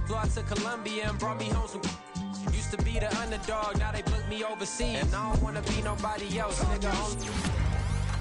Flew out to Colombia and brought me home some. Used to be the underdog, now they book me overseas. And I don't wanna be nobody else, nigga.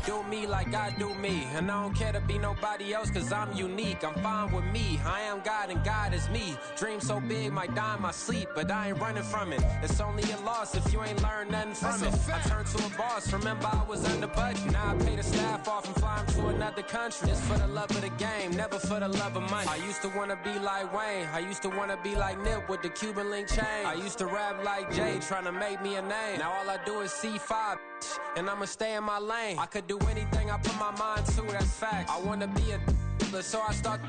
Do me like I do me, and I don't care to be nobody else, cause I'm unique. I'm fine with me, I am God and God is me. Dream so big, might die in my sleep, but I ain't running from it. It's only a loss if you ain't learned nothing from it. I turned to a boss, remember I was under budget. Now I pay the staff off and fly them to another country. It's for the love of the game, never for the love of money. I used to wanna be like Wayne, I used to wanna be like Nip with the Cuban link chain. I used to rap like Jay, trying to make me a name. Now all I do is C5, and I'ma stay in my lane. I could do anything I put my mind to, that's fact. I wanna be a so I start.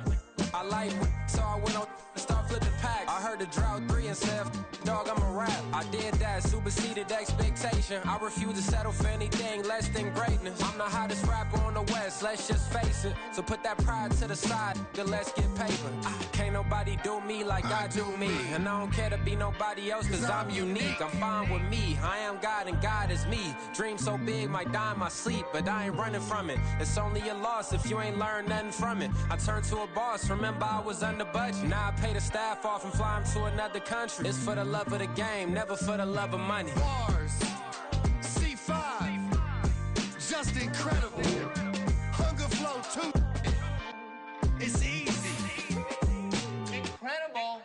I like so I went on and start flipping packs. I heard the drought 3 and said, dog, I'm a rap. I did that, superseded expectation. I refuse to settle for anything less than greatness. I'm the hottest rapper on the West, let's just face it. So put that pride to the side, then let's get paper. Can't nobody do me like I do me. And I don't care to be nobody else, cause I'm unique. I'm fine with me, I am God and God is me. Dream so big, might die in my sleep, but I ain't running from it. It's only a loss if you ain't learned nothing from it. I turned to a boss, remember I was under budget. Now I pay the staff off and fly them to another country. It's for the love of the game, never for the love of money. Bars, C5, just incredible. Hunger Flow 2, it's easy. Incredible.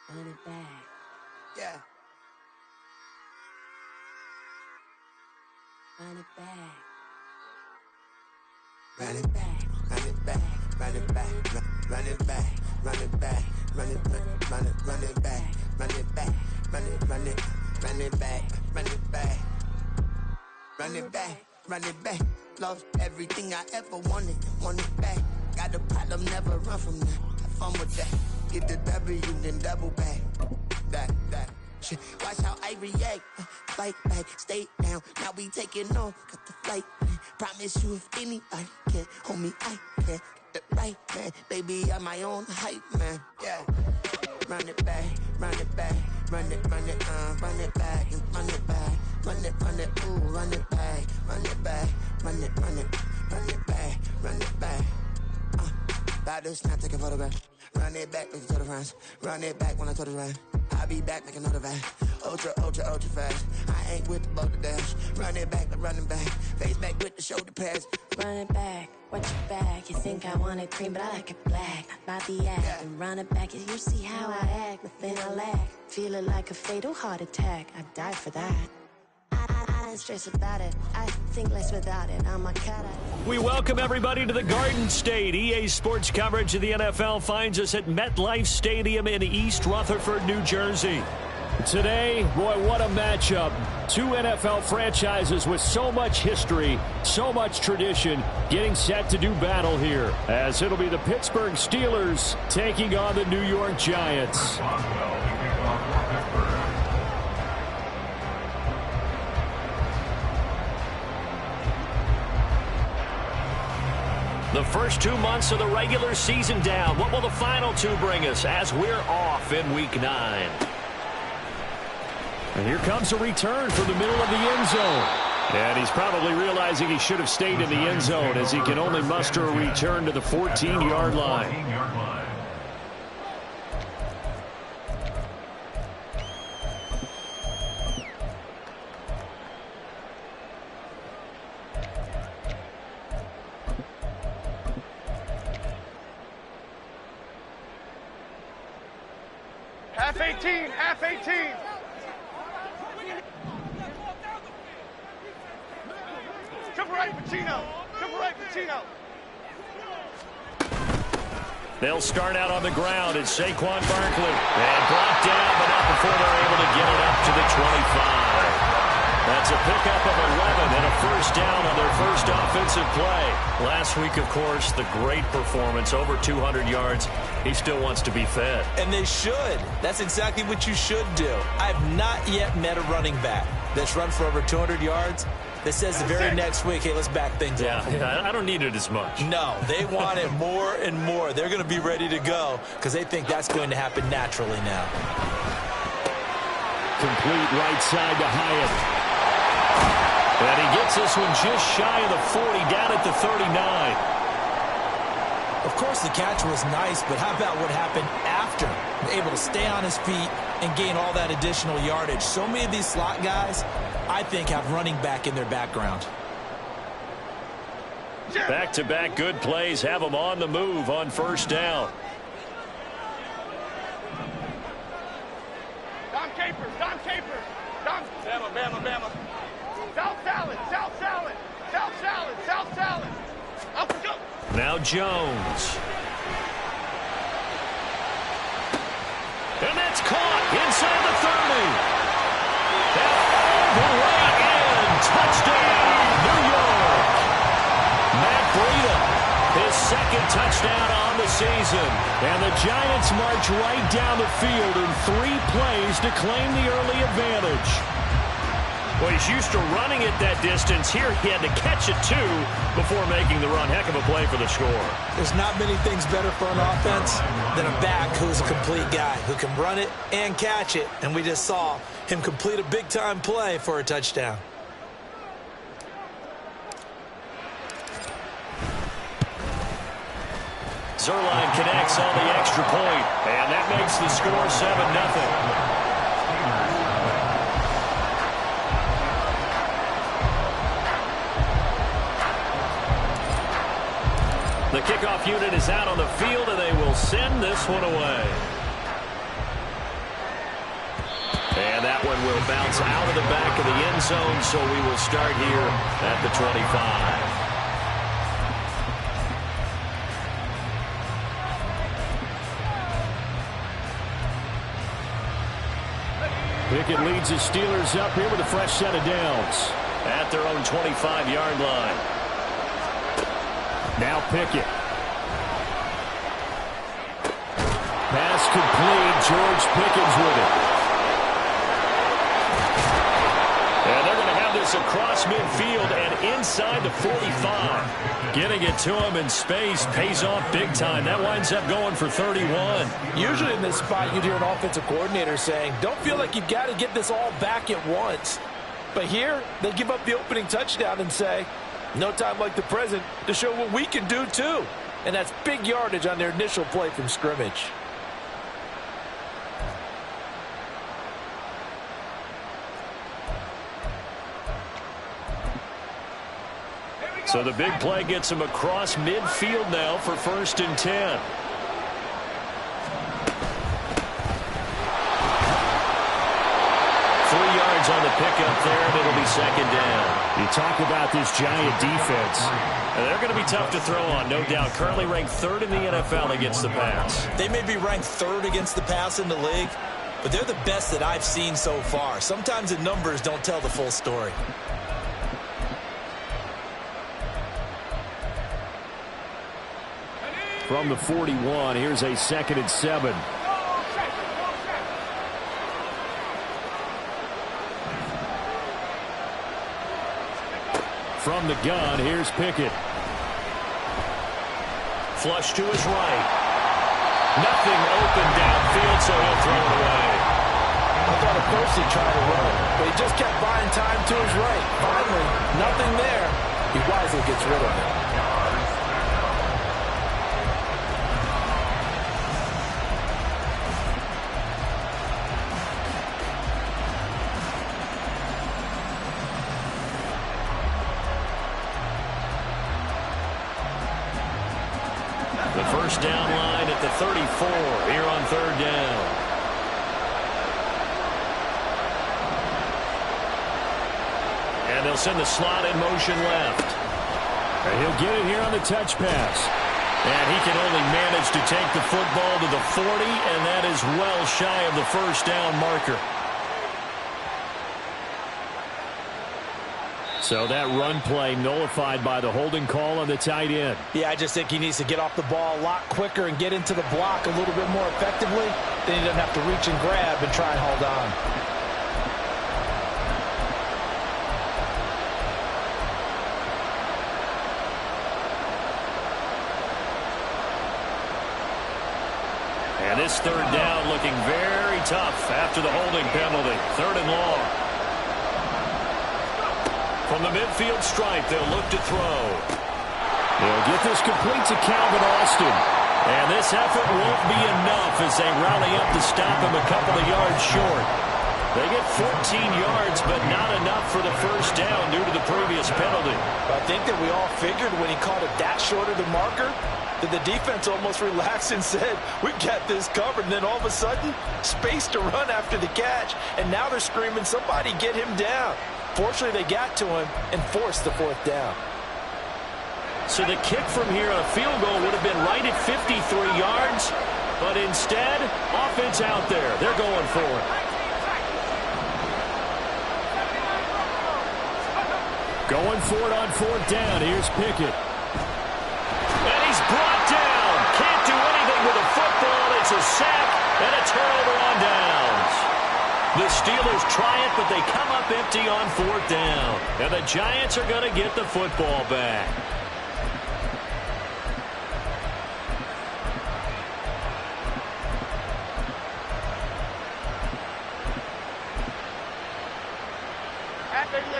Run it back. Yeah. Run it back. Run it back, run it back, run it back, run it back, run it back, run it back, run it back, run it back, run it back, run it back, run it back, run it back. Lost everything I ever wanted, want it back. Got a problem, never run from that. Have fun with that. Get the W, then double back. That. Shit. Watch how I react. Fight back, stay down. Now we taking off, got the flight. Promise you if anybody can, homie, I can. Get the right man, baby, I'm my own hype man. Yeah. Run it back, run it back, run it back, and run it back, run it, ooh, run it back, run it back, run it back, run it back. Battles, not take a photograph. Run it back, make it to the friends. Run it back when I told the right. I'll be back, make another van. Ultra fast. I ain't with the boat to dash. Run it back, like running back. Face back with the shoulder pads. Run it back, watch your back. You think I want it cream, but I like it black. Not the act, Yeah. and run it back. You see how I act, nothing I lack. Feeling like a fatal heart attack. I'd die for that. I don't stress about it. I think less without it. I'm a cutter. We welcome everybody to the Garden State. EA Sports coverage of the NFL finds us at MetLife Stadium in East Rutherford, New Jersey. Today, boy, what a matchup. Two NFL franchises with so much history, so much tradition, getting set to do battle here, as it'll be the Pittsburgh Steelers taking on the New York Giants. The first 2 months of the regular season down. What will the final two bring us as we're off in Week 9? And here comes a return from the middle of the end zone. And he's probably realizing he should have stayed in the end zone as he can only muster a return to the 14-yard line. Half 18. Come right, Pacino. They'll start out on the ground. It's Saquon Barkley. And brought down, but not before they're able to get it up to the 25. That's a pickup of 11 and a first down on their first offensive play. Last week, of course, the great performance, over 200 yards. He still wants to be fed. And they should. That's exactly what you should do. I've not yet met a running back that's run for over 200 yards that says the very next week, hey, let's back things up. Yeah, I don't need it as much. No, they want it more and more. They're going to be ready to go because they think that's going to happen naturally now. Complete right side to Hyatt. And he gets this one just shy of the 40, down at the 39. Of course, the catch was nice, but how about what happened after? Able to stay on his feet and gain all that additional yardage. So many of these slot guys, I think, have running back in their background. Back-to-back good plays have them on the move on first down. Dom Capers, Dom Capers. Dom, Bama, Bama, Bama. South salad, South salad, South salad, South salad. Up we go. Now Jones. And that's caught inside the 30. And the right end. Touchdown, New York. Matt Breida, his second touchdown on the season. And the Giants march right down the field in 3 plays to claim the early advantage. Well, he's used to running it that distance. Here he had to catch it, too, before making the run. Heck of a play for the score. There's not many things better for an offense than a back who's a complete guy, who can run it and catch it. And we just saw him complete a big-time play for a touchdown. Zuerlein connects on the extra point, and that makes the score 7-0. The kickoff unit is out on the field, and they will send this one away. And that one will bounce out of the back of the end zone, so we will start here at the 25. Pickett leads his Steelers up here with a fresh set of downs at their own 25-yard line. Now Pickett. Pass complete. George Pickens with it. And they're going to have this across midfield and inside the 45. Getting it to him in space pays off big time. That winds up going for 31. Usually in this spot, you'd hear an offensive coordinator saying, don't feel like you've got to get this all back at once. But here, they give up the opening touchdown and say, no time like the present to show what we can do, too. And that's big yardage on their initial play from scrimmage. So the big play gets him across midfield now for 1st and 10. On the pickup there, and it'll be 2nd down. You talk about this Giant defense. And they're going to be tough to throw on, no doubt. Currently ranked 3rd in the NFL against the pass. They may be ranked 3rd against the pass in the league, but they're the best that I've seen so far. Sometimes the numbers don't tell the full story. From the 41, here's a 2nd and 7. From the gun, here's Pickett. Flush to his right. Nothing open downfield, so he'll throw it away. I thought at first he tried to run it, but he just kept buying time to his right. Finally, nothing there. He wisely gets rid of it. First down line at the 34 here on 3rd down. And they'll send the slot in motion left. And he'll get it here on the touch pass. And he can only manage to take the football to the 40, and that is well shy of the 1st down marker. So that run play nullified by the holding call on the tight end. Yeah, I just think he needs to get off the ball a lot quicker and get into the block a little bit more effectively. Then he doesn't have to reach and grab and try and hold on. And this 3rd down looking very tough after the holding penalty. 3rd and long. From the midfield stripe, they'll look to throw. They'll get this complete to Calvin Austin. And this effort won't be enough as they rally up to stop him a couple of yards short. They get 14 yards, but not enough for the first down due to the previous penalty. I think that we all figured when he caught it that short of the marker that the defense almost relaxed and said, we got this covered. And then all of a sudden, space to run after the catch. And now they're screaming, somebody get him down. Fortunately, they got to him and forced the fourth down. So the kick from here on a field goal would have been right at 53 yards. But instead, offense out there. They're going for it. Going for it on fourth down. Here's Pickett. And he's brought down. Can't do anything with the football. It's a sack and a turnover on downs. The Steelers try it, but they come up empty on fourth down. And the Giants are going to get the football back.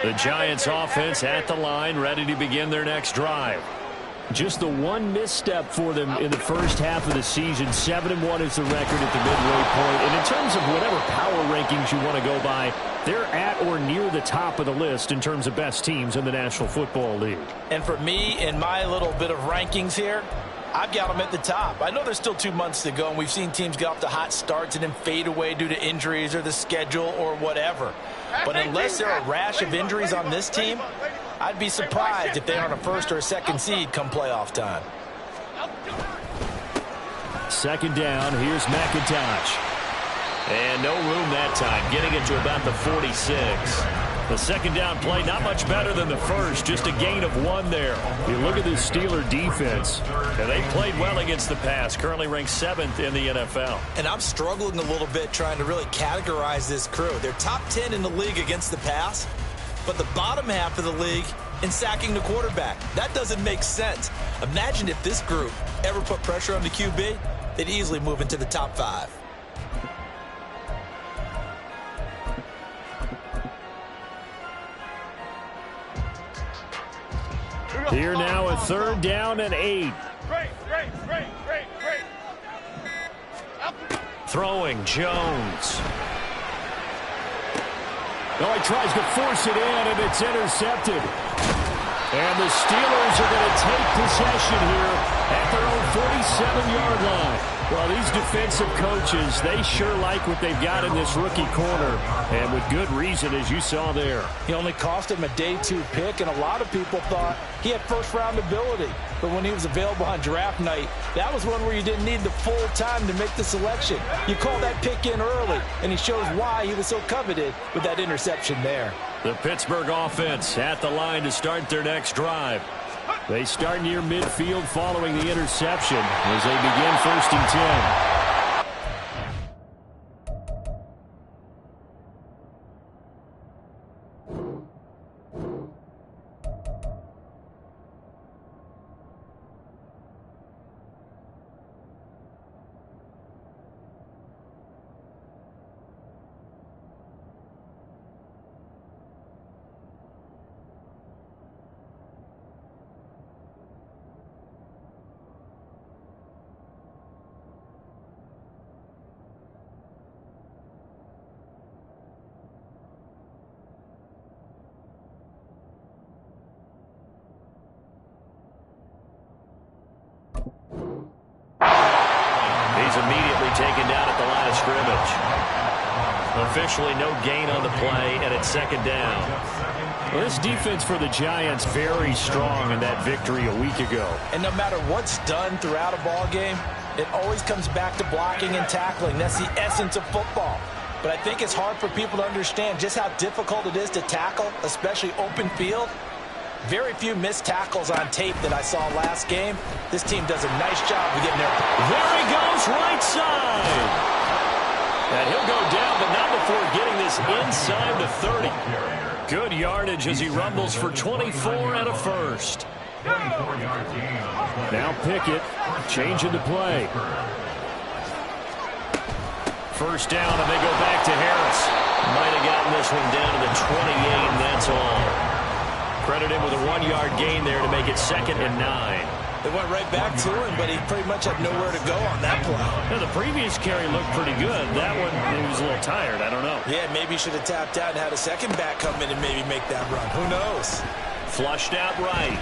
The Giants offense at the line, ready to begin their next drive. Just the one misstep for them in the first half of the season. 7-1 is the record at the midway point. And in terms of whatever power rankings you want to go by, they're at or near the top of the list in terms of best teams in the National Football League. And for me, in my little bit of rankings here, I've got them at the top. I know there's still 2 months to go, and we've seen teams get off to hot starts and then fade away due to injuries or the schedule or whatever. But unless there are a rash of injuries on this team, I'd be surprised if they aren't a first or a second seed come playoff time. Second down, here's McIntosh. And no room that time, getting it to about the 46. The second down play, not much better than the first, just a gain of 1 there. You look at the Steeler defense, and they played well against the pass, currently ranked 7th in the NFL. And I'm struggling a little bit trying to really categorize this crew. They're top 10 in the league against the pass, but the bottom half of the league in sacking the quarterback. That doesn't make sense. Imagine if this group ever put pressure on the QB, they'd easily move into the top 5. Here now a third down and 8. Great. Throwing Jones. Oh, he tries to force it in, and it's intercepted. And the Steelers are going to take possession here at their own 47-yard line. Well, these defensive coaches, they sure like what they've got in this rookie corner, and with good reason, as you saw there. He only cost him a day 2 pick, and a lot of people thought he had first-round ability. But when he was available on draft night, that was one where you didn't need the full time to make the selection. You call that pick in early, and he shows why he was so coveted with that interception there. The Pittsburgh offense at the line to start their next drive. They start near midfield following the interception as they begin 1st and 10. He's immediately taken down at the line of scrimmage. Officially no gain on the play, and it's second down. Well, this defense for the Giants very strong in that victory a week ago. And no matter what's done throughout a ball game, it always comes back to blocking and tackling. That's the essence of football. But I think it's hard for people to understand just how difficult it is to tackle, especially open field. Very few missed tackles on tape that I saw last game. This team does a nice job of getting there. There he goes, right side. And he'll go down, but not before getting this inside the 30. Good yardage as he rumbles for 24 and a first. Now Pickett changing the play. First down, and they go back to Harris. Might have gotten this one down to the 28, and that's all. Credit him with a 1-yard gain there to make it 2nd and 9. They went right back to him, but he pretty much had nowhere to go on that play. Yeah, the previous carry looked pretty good. That one, he was a little tired. I don't know. Yeah, maybe he should have tapped out and had a second back come in and maybe make that run. Who knows? Flushed out right.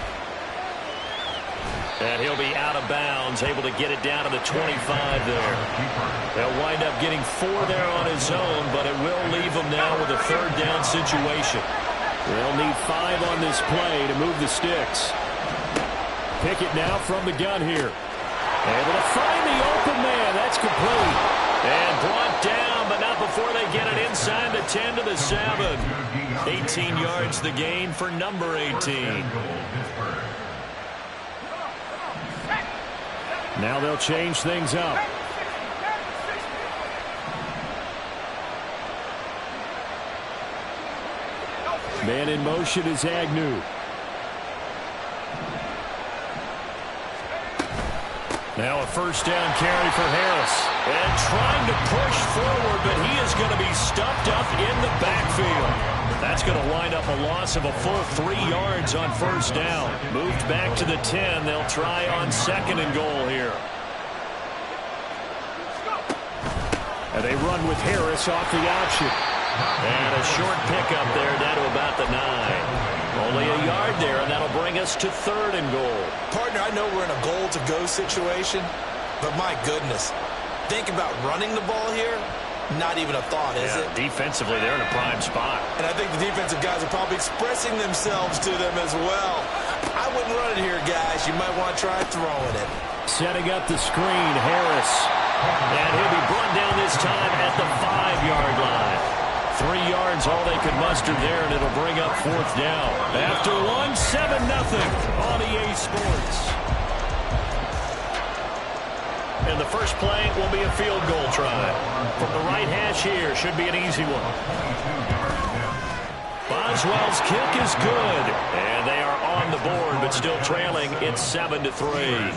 And he'll be out of bounds, able to get it down to the 25 there. They'll wind up getting 4 there on his own, but it will leave him now with a 3rd down situation. They'll need 5 on this play to move the sticks. Pickett now from the gun here. Able to find the open man. That's complete. And brought down, but not before they get it inside the 10 to the 7. 18 yards the gain for number 18. Now they'll change things up. Man in motion is Agnew. Now a 1st down carry for Harris. And trying to push forward, but he is going to be stuffed up in the backfield. That's going to wind up a loss of a full 3 yards on 1st down. Moved back to the 10. They'll try on 2nd and goal here. And they run with Harris off the option. And a short pickup there down to about the 9. Only a yard there, and that'll bring us to 3rd and goal. Partner, I know we're in a goal-to-go situation, but my goodness, think about running the ball here. Not even a thought, is it? Defensively, they're in a prime spot. And I think the defensive guys are probably expressing themselves to them as well. I wouldn't run it here, guys. You might want to try throwing it. Setting up the screen, Harris. And he'll be brought down this time at the 5-yard line. 3 yards, all they could muster there, and it'll bring up 4th down. After 1, 7-0 on EA Sports. And the first play will be a field goal try. From the right hash here, should be an easy one. Boswell's kick is good, and they are on the board, but still trailing. It's 7-3.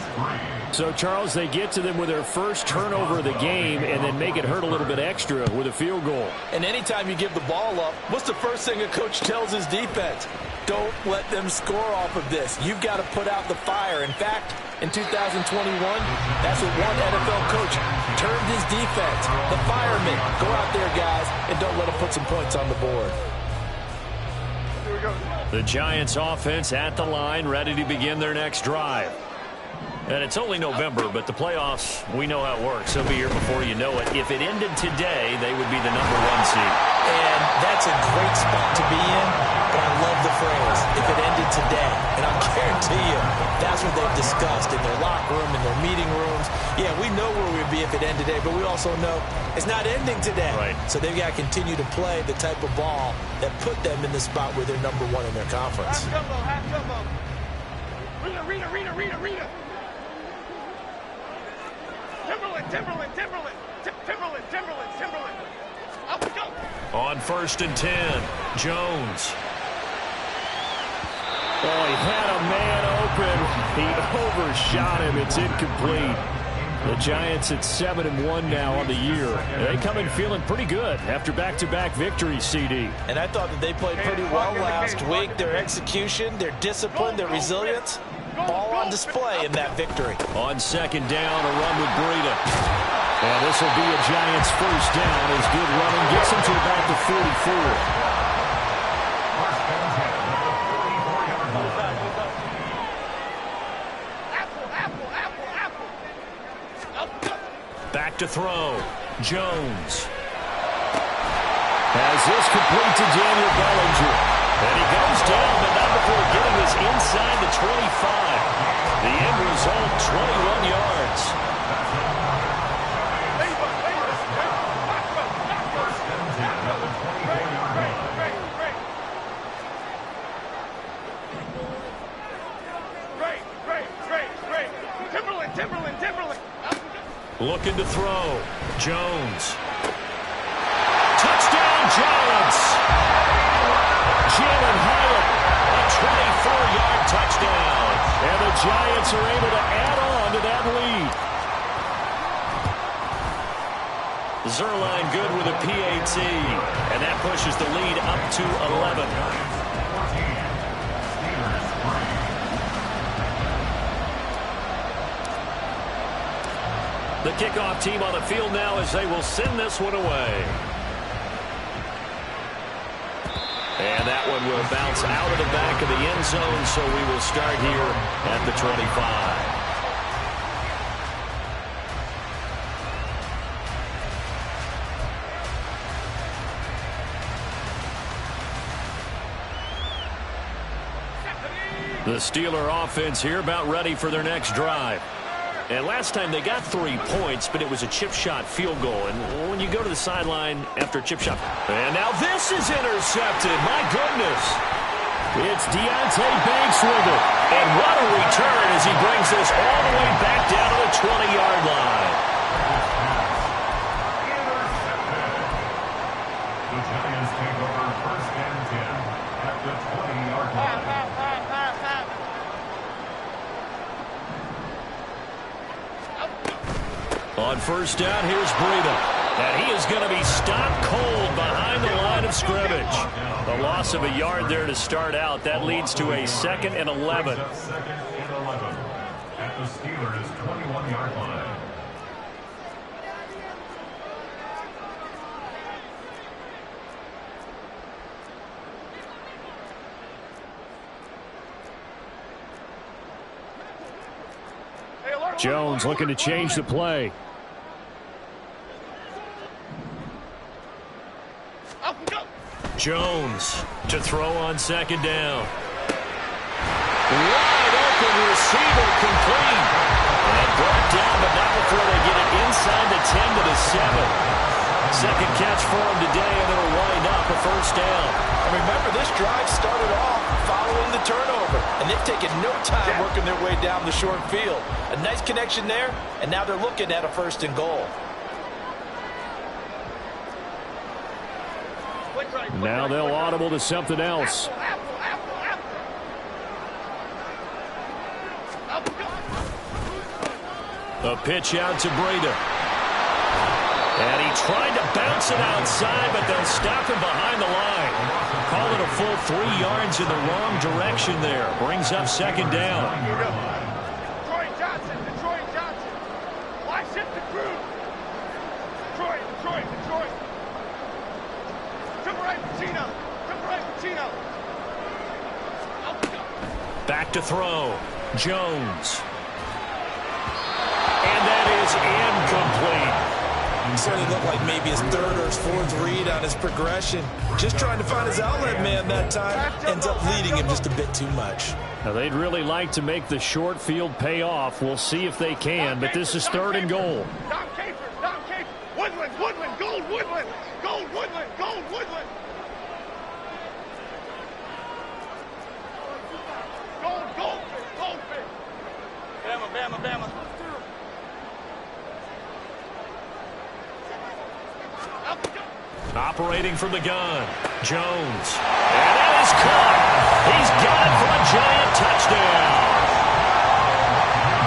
So, Charles, they get to them with their first turnover of the game and then make it hurt a little bit extra with a field goal. And anytime you give the ball up, what's the first thing a coach tells his defense? Don't let them score off of this. You've got to put out the fire. In fact, in 2021, that's what one NFL coach termed his defense. The firemen. Go out there, guys, and don't let them put some points on the board. Here we go. The Giants offense at the line, ready to begin their next drive. And it's only November, but the playoffs, we know how it works. They'll be here before you know it. If it ended today, they would be the number 1 seed. And that's a great spot to be in, but I love the phrase, if it ended today. And I guarantee you, that's what they've discussed in their locker room, in their meeting rooms. Yeah, we know where we'd be if it ended today, but we also know it's not ending today. Right. So they've got to continue to play the type of ball that put them in the spot where they're number 1 in their conference. Half jumbo, half jumbo. Rita. Timberland. Up we go. On 1st and 10, Jones. Oh, he had a man open. He overshot him. It's incomplete. The Giants at 7-1 now on the year. They come in feeling pretty good after back-to-back victories, CD. And I thought that they played pretty well last week. Their execution, their discipline, their resilience, all on display in that victory. On 2nd down, a run with Breida. And this will be a Giants first down as good running gets them to about the 44. Back to throw. Jones. Has this complete to Daniel Bellinger. And he goes down, but not before getting this inside the 25. The end result, 21 yards. Timberland. Looking to throw. Jones. Touchdown, Giants. Jalen Hyatt, a 24-yard touchdown. And the Giants are able to add on to that lead. Zerline good with a PAT. And that pushes the lead up to 11. The kickoff team on the field now as they will send this one away. And that one will bounce out of the back of the end zone, so we will start here at the 25. The Steeler offense here about ready for their next drive. And last time they got 3 points, but it was a chip shot field goal. And when you go to the sideline after a chip shot. And now this is intercepted. My goodness. It's Deonte Banks with it. And what a return as he brings this all the way back down to the 20-yard line. The Giants take over 1st and 10 at the 20-yard line. On 1st down, here's Breida. And he is going to be stopped cold behind the line of scrimmage. A loss of a yard there to start out. That leads to a 2nd and 11. 2nd and 11 at the Steelers' 21-yard line. Jones looking to change the play. Jones to throw on 2nd down. Wide open receiver complete. And brought down, but not before they get it inside the 10 to the 7. Second catch for him today, and it'll wind up a 1st down. And remember, this drive started off following the turnover, and they've taken no time working their way down the short field. A nice connection there, and now they're looking at a 1st and goal. Now they'll audible to something else. A pitch out to Breida. And he tried to bounce it outside, but they'll stop him behind the line. Call it a full 3 yards in the wrong direction there. Brings up 2nd down. Detroit Johnson. Why shift the crew? Detroit. Triple right, Pacino. Back to throw. Jones. And that is incomplete. It certainly looked like maybe his 3rd or his 4th read on his progression. Just trying to find his outlet man that time. Ends up leading him just a bit too much. Now they'd really like to make the short field pay off. We'll see if they can, but this is 3rd and goal. Dom Capers. Woodland, Gold Woodland. Goldfish. Bama. Operating from the gun, Jones. And that is caught. He's got it for a giant touchdown.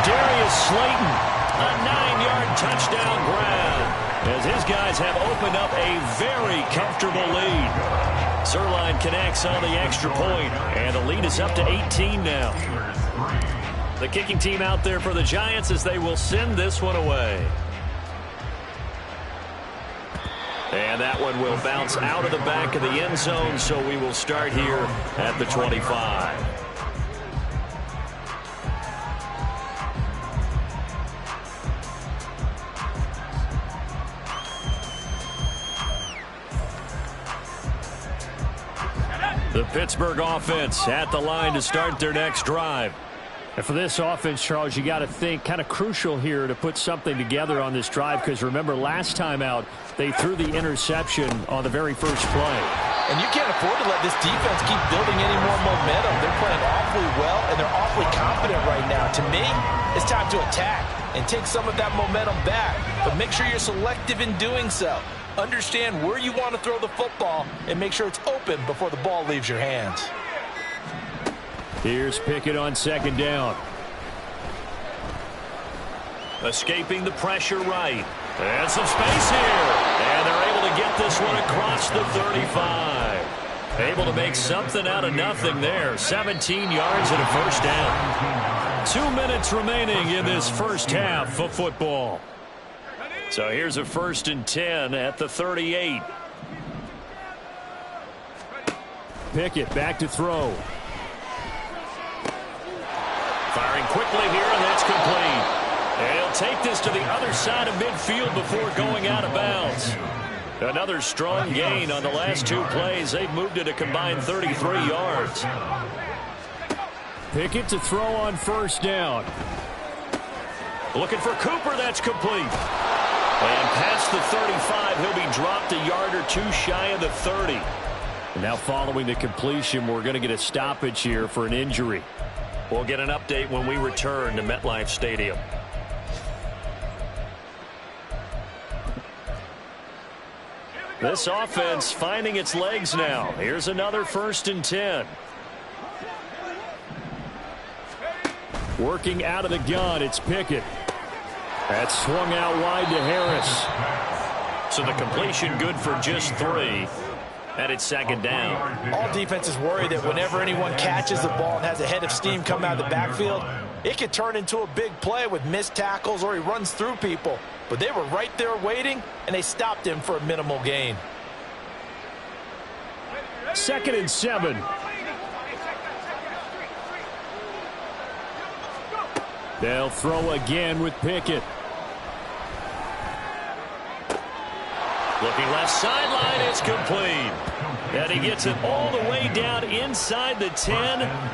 Darius Slayton, a 9-yard touchdown grab, as his guys have opened up a very comfortable lead. Zuerlein connects on the extra point, and the lead is up to 18 now. The kicking team out there for the Giants as they will send this one away. And that one will bounce out of the back of the end zone, so we will start here at the 25. The Pittsburgh offense at the line to start their next drive. And for this offense, Charles, you got to think kind of crucial here to put something together on this drive, because remember last time out they threw the interception on the very first play. And you can't afford to let this defense keep building any more momentum. They're playing awfully well, and they're awfully confident right now. To me, it's time to attack and take some of that momentum back, but make sure you're selective in doing so. Understand where you want to throw the football and make sure it's open before the ball leaves your hands. Here's Pickett on 2nd down. Escaping the pressure right. And some space here. And they're able to get this one across the 35. Able to make something out of nothing there. 17 yards and a 1st down. 2 minutes remaining in this first half of football. So here's a 1st and 10 at the 38. Pickett back to throw. Firing quickly here, and that's complete. And he'll take this to the other side of midfield before going out of bounds. Another strong gain on the last 2 plays. They've moved it a combined 33 yards. Pickett to throw on 1st down. Looking for Cooper. That's complete. And past the 35, he'll be dropped a yard or 2 shy of the 30. And now following the completion, we're going to get a stoppage here for an injury. We'll get an update when we return to MetLife Stadium. This offense finding its legs now. Here's another 1st and 10. Working out of the gun, it's Pickett. That's swung out wide to Harris. So the completion good for just 3. And it's 2nd down. All defenses worry that whenever anyone catches the ball and has a head of steam come out of the backfield, it could turn into a big play with missed tackles or he runs through people. But they were right there waiting, and they stopped him for a minimal gain. 2nd and 7. They'll throw again with Pickett. Looking left sideline, it's complete. And he gets it all the way down inside the 10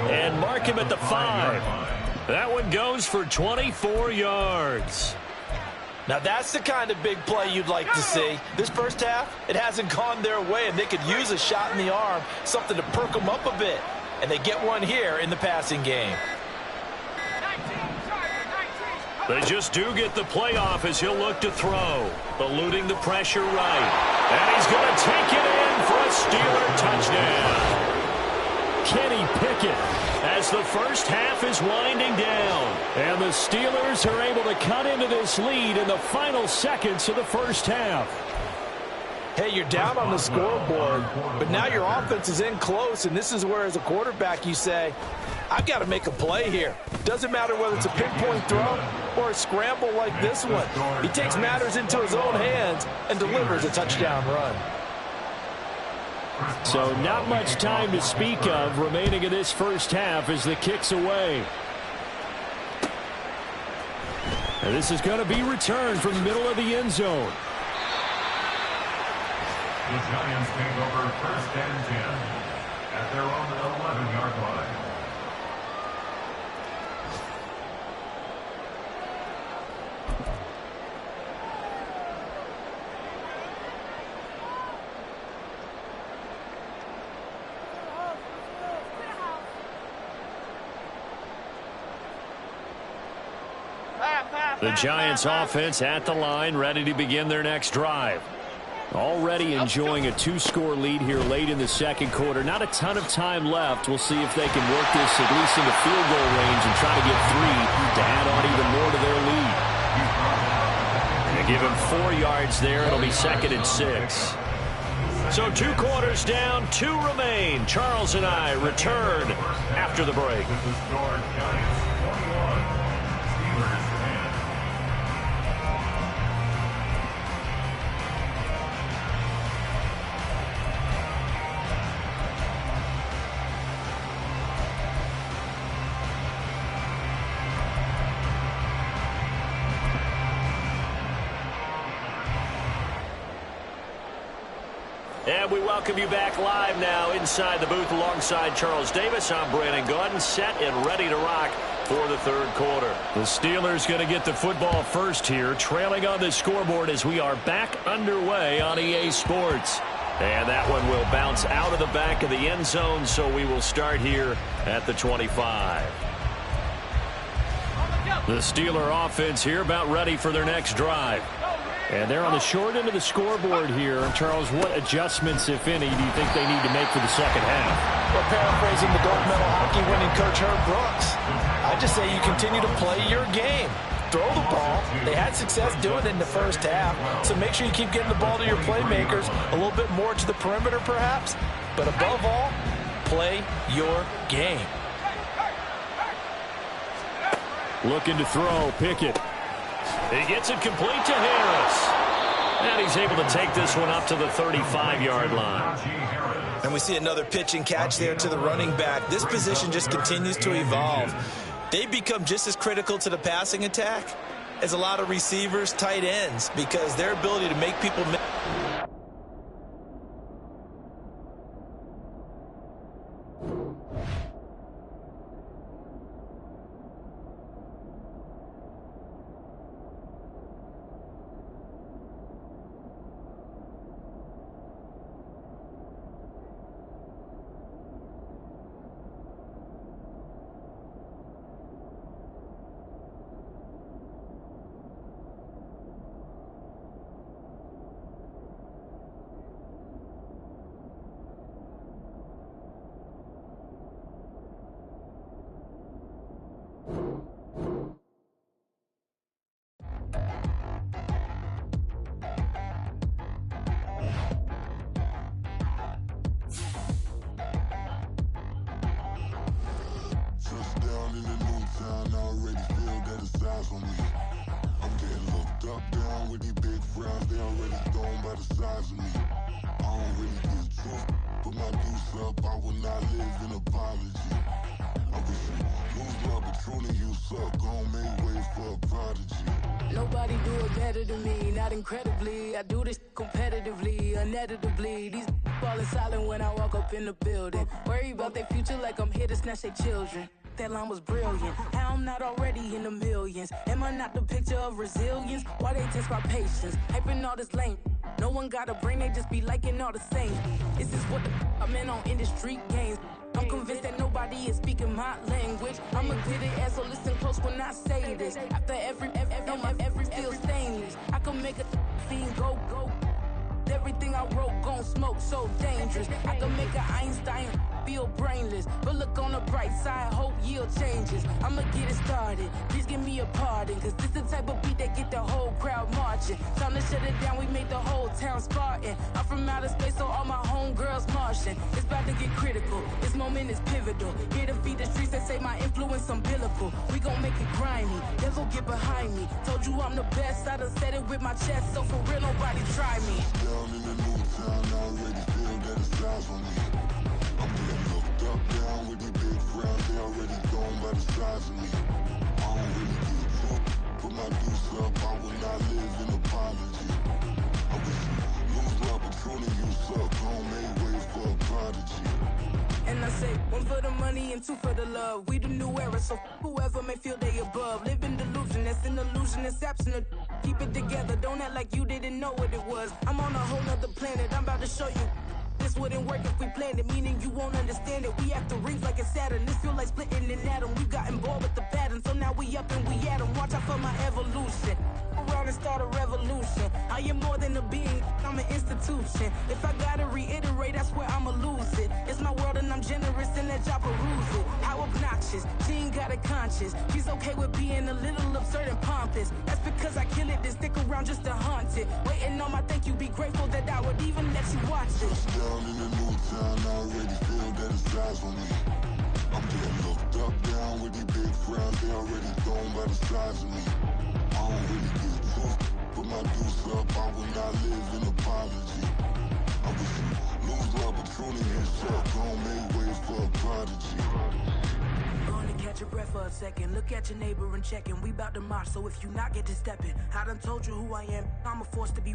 and mark him at the 5. That one goes for 24 yards. Now that's the kind of big play you'd like to see. This first half, it hasn't gone their way, and they could use a shot in the arm, something to perk them up a bit. And they get one here in the passing game. They just do get the playoff as he'll look to throw. Eluding the pressure right. And he's going to take it in for a Steeler touchdown. Kenny Pickett. As the first half is winding down. And the Steelers are able to cut into this lead in the final seconds of the first half. Hey, you're down on the scoreboard, but now your offense is in close, and this is where, as a quarterback, you say, I've got to make a play here. Doesn't matter whether it's a pinpoint throw or a scramble like this one. He takes matters into his own hands and delivers a touchdown run. So not much time to speak of remaining in this first half as the kick's away. And this is going to be returned from the middle of the end zone. The Giants take over 1st and 10 at their own 11-yard line. The Giants offense at the line, ready to begin their next drive. Already enjoying a 2-score lead here late in the second quarter. Not a ton of time left. We'll see if they can work this at least into field goal range and try to get 3 to add on even more to their lead. They give him 4 yards there. It'll be 2nd and 6. So 2 quarters down, 2 remain. Charles and I return after the break. With the score, Giants 21, Steelers 10. And we welcome you back live now inside the booth alongside Charles Davis. I'm Brandon Gaudin, set and ready to rock for the third quarter. The Steelers going to get the football first here, trailing on the scoreboard as we are back underway on EA Sports. And that one will bounce out of the back of the end zone, so we will start here at the 25. The Steeler offense here about ready for their next drive. And they're on the short end of the scoreboard here. Charles, what adjustments, if any, do you think they need to make for the second half? Well, paraphrasing the gold medal hockey winning coach Herb Brooks, I just say you continue to play your game. Throw the ball. They had success doing it in the first half, so make sure you keep getting the ball to your playmakers, a little bit more to the perimeter perhaps, but above all, play your game. Looking to throw, Pickett. He gets it complete to Harris. And he's able to take this one up to the 35-yard line. And we see another pitch and catch there to the running back. This position just continues to evolve. They've become just as critical to the passing attack as a lot of receivers, tight ends, because their ability to make people miss. Nobody do it better than me, not incredibly. I do this competitively, uneditably. These falling silent when I walk up in the building. Worry about their future like I'm here to snatch their children. That line was brilliant. How I'm not already in the millions. Am I not the picture of resilience? Why they test my patience? Hyping all this lame. No one got a brain, they just be liking all the same. This is what the I'm in on industry games. I'm convinced that nobody is speaking my language. I'm a good ass, so listen close when I say this. After every feel stainless. I can make a fiend go. Everything I wrote gon' smoke, so dangerous. I can make an Einstein feel brainless, but look on the bright side, hope yield changes. I'ma get it started, please give me a pardon, cause this the type of beat that get the whole crowd marching. Time to shut it down, we made the whole town Spartan. I'm from outer space, so all my homegirls Martian. It's about to get critical, this moment is pivotal. Here to feed the streets that say my influence umbilical. We gon' make it grimy, devil get behind me. Told you I'm the best, I done said it with my chest, so for real nobody try me. Down in the new town, I already feel that it's eyes on me. I'm getting looked up, down with these big crowds, they already gone by the size of me. I don't really get drunk, put my deuce up, I will not live in apology. I wish you lose love, but truly you suck, gon' make way for a prodigy. And I say, one for the money and two for the love. We the new era, so whoever may feel they above. Live in delusion, that's an illusion, it's absent. Keep it together, don't act like you didn't know what it was. I'm on a whole nother planet, I'm about to show you. This wouldn't work if we planned it, meaning you won't understand it. We have to rings like it's Saturn, this feel like splitting an atom. We got involved with the pattern, so now we up and we at 'em. Watch out for my evolution. Around and start a revolution. I am more than a being, I'm an institution. If I gotta reiterate, that's where I'ma lose it. It's my world and I'm generous and that y'all peruse it. How obnoxious, she ain't got a conscience. She's okay with being a little absurd and pompous. That's because I kill it, then stick around just to haunt it. Waiting on my thank you, be grateful that I would even let you watch it. Down in the new town, I already feel that it's eyes on me. I'm getting looked up, down with these big crowds, they already gone by the size of me. I don't really get drunk, put my deuce up, I will not live in apology. I wish you lose love, but truly you suck, gon' make way for a prodigy. Gonna catch your breath for a second, look at your neighbor and check in. We bout to march, so if you not get to stepping, I done told you who I am, I'm a force to be